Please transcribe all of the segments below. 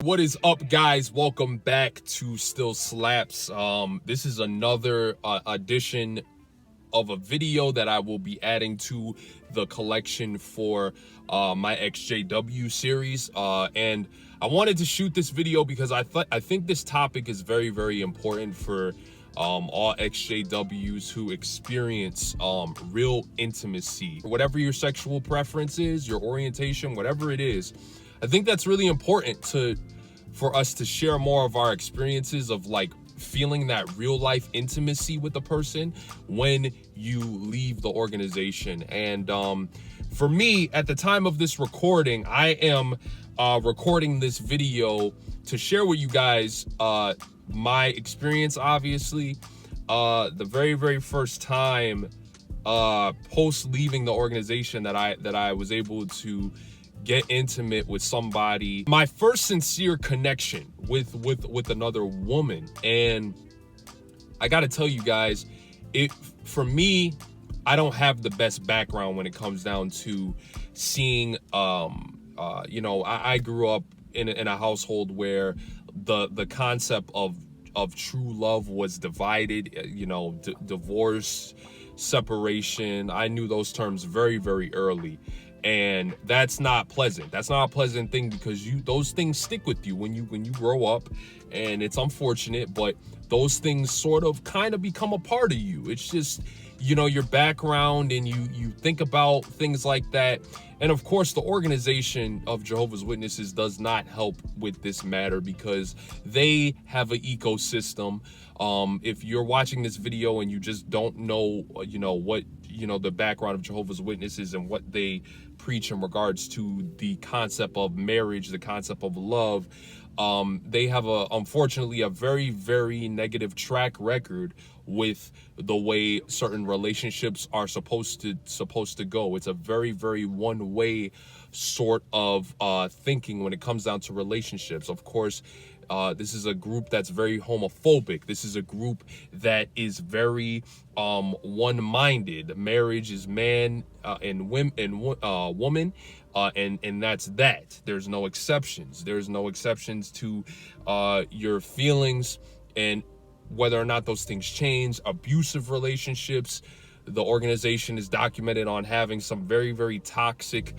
What is up, guys? Welcome back to Still Slaps. This is another edition of a video that I will be adding to the collection for my XJW series. And I wanted to shoot this video because I think this topic is very, very important for all XJWs who experience real intimacy. Whatever your sexual preference is, your orientation, whatever it is, I think that's really important for us to share more of our experiences of like feeling that real life intimacy with the person when you leave the organization. And for me, at the time of this recording, I am recording this video to share with you guys my experience. Obviously, the very first time post leaving the organization that I was able to get intimate with somebody, my first sincere connection with another woman. And I gotta tell you guys, for me, I don't have the best background when it comes down to seeing I grew up in a household where the concept of true love was divided, divorce, separation. I knew those terms very early. And that's not pleasant. That's not a pleasant thing, because those things stick with you when you grow up, and it's unfortunate, but those things sort of kind of become a part of you. It's just, your background, and you think about things like that. And of course, the organization of Jehovah's Witnesses does not help with this matter, because they have an ecosystem. If you're watching this video and you just don't know, what the background of Jehovah's Witnesses and what they preach in regards to the concept of marriage, the concept of love, they have unfortunately a very negative track record with the way certain relationships are supposed to go. It's a very one-way sort of thinking when it comes down to relationships. Of course, this is a group that's very homophobic. This is a group that is very one-minded. Marriage is man and woman, and that's that. There's no exceptions. There's no exceptions to your feelings and whether or not those things change. Abusive relationships. The organization is documented on having some very toxic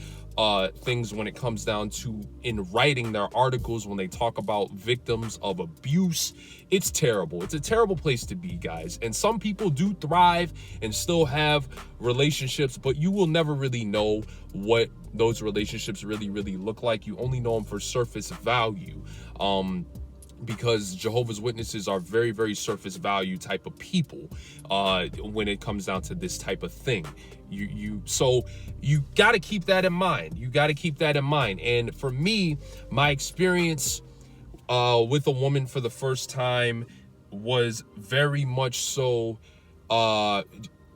things when it comes down to in writing their articles when they talk about victims of abuse. It's terrible. It's a terrible place to be, guys. And some people do thrive and still have relationships, but you will never really know what those relationships really look like. You only know them for surface value. Because Jehovah's Witnesses are very surface value type of people when it comes down to this type of thing. So you got to keep that in mind. You got to keep that in mind. And for me, my experience with a woman for the first time was very much so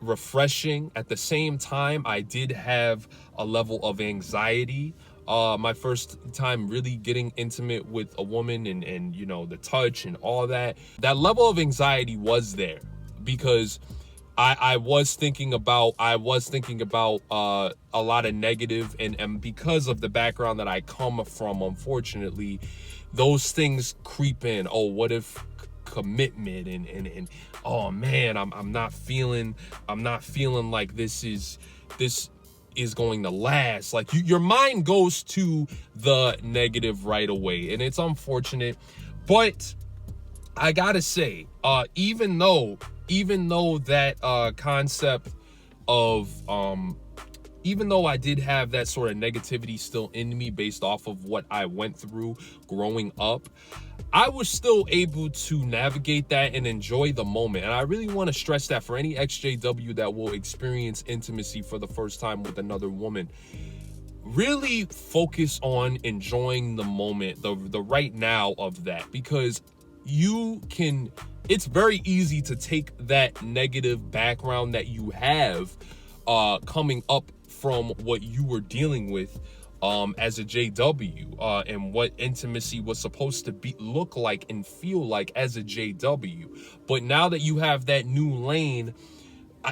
refreshing. At the same time, I did have a level of anxiety. My first time really getting intimate with a woman, and the touch and all that level of anxiety was there, because I was thinking about a lot of negative, and because of the background that I come from, unfortunately, those things creep in. Oh, what if commitment, and oh man, I'm not feeling like this is going to last. Like your mind goes to the negative right away, and it's unfortunate. But I gotta say, even though that concept of even though I did have that sort of negativity still in me based off of what I went through growing up, I was still able to navigate that and enjoy the moment. And I really want to stress that for any XJW that will experience intimacy for the first time with another woman, really focus on enjoying the moment, the right now of that, because it's very easy to take that negative background that you have coming up from what you were dealing with as a JW, and what intimacy was supposed to look like and feel like as a JW. But now that you have that new lane,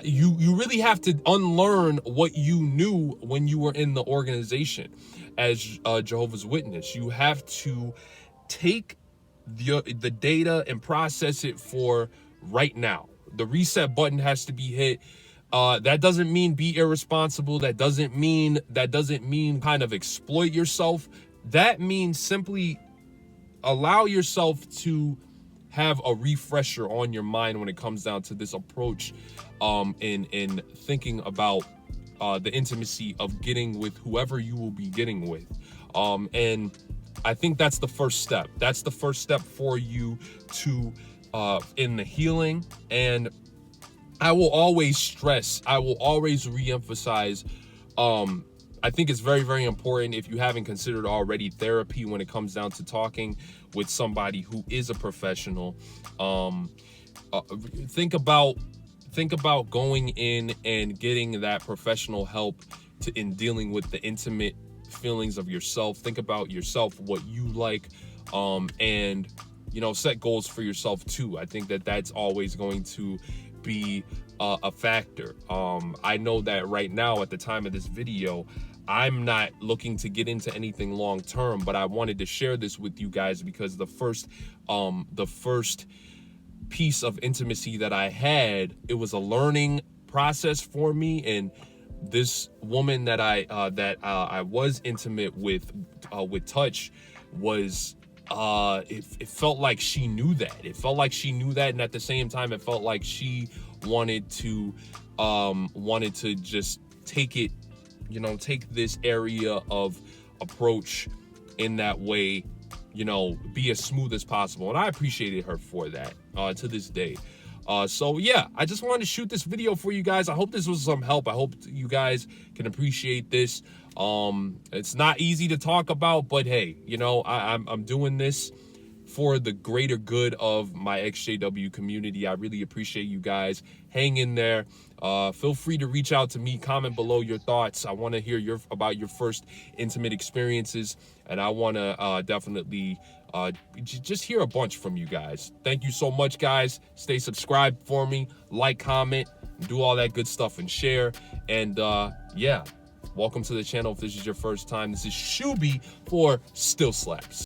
you really have to unlearn what you knew when you were in the organization as Jehovah's Witness. You have to take the data and process it for right now. The reset button has to be hit. That doesn't mean be irresponsible. That doesn't mean kind of exploit yourself. That means simply allow yourself to have a refresher on your mind when it comes down to this approach, in thinking about the intimacy of getting with whoever you will be getting with. And I think that's the first step. That's the first step for you to in the healing. And I will always stress, I will always reemphasize, I think it's very, very important, if you haven't considered already, therapy when it comes down to talking with somebody who is a professional. Think about going in and getting that professional help in dealing with the intimate feelings of yourself. Think about yourself, what you like, and set goals for yourself too. I think that's always going to be a factor. I know that right now, at the time of this video, I'm not looking to get into anything long term, but I wanted to share this with you guys because the first piece of intimacy that I had, it was a learning process for me. And this woman that I was intimate with touch was, it felt like she knew that. It felt like she knew that, and at the same time, it felt like she wanted to just take this area of approach in that way, be as smooth as possible. And I appreciated her for that to this day. So yeah, I just wanted to shoot this video for you guys. I hope this was some help. I hope you guys can appreciate this. It's not easy to talk about, but hey, I'm doing this for the greater good of my XJW community. I really appreciate you guys. Hang in there. Feel free to reach out to me, comment below your thoughts. I want to hear about your first intimate experiences, and I want to definitely just hear a bunch from you guys. Thank you so much, guys. Stay subscribed for me, like, comment, do all that good stuff, and share. And yeah, welcome to the channel. If this is your first time, this is Shuby for Still Slaps.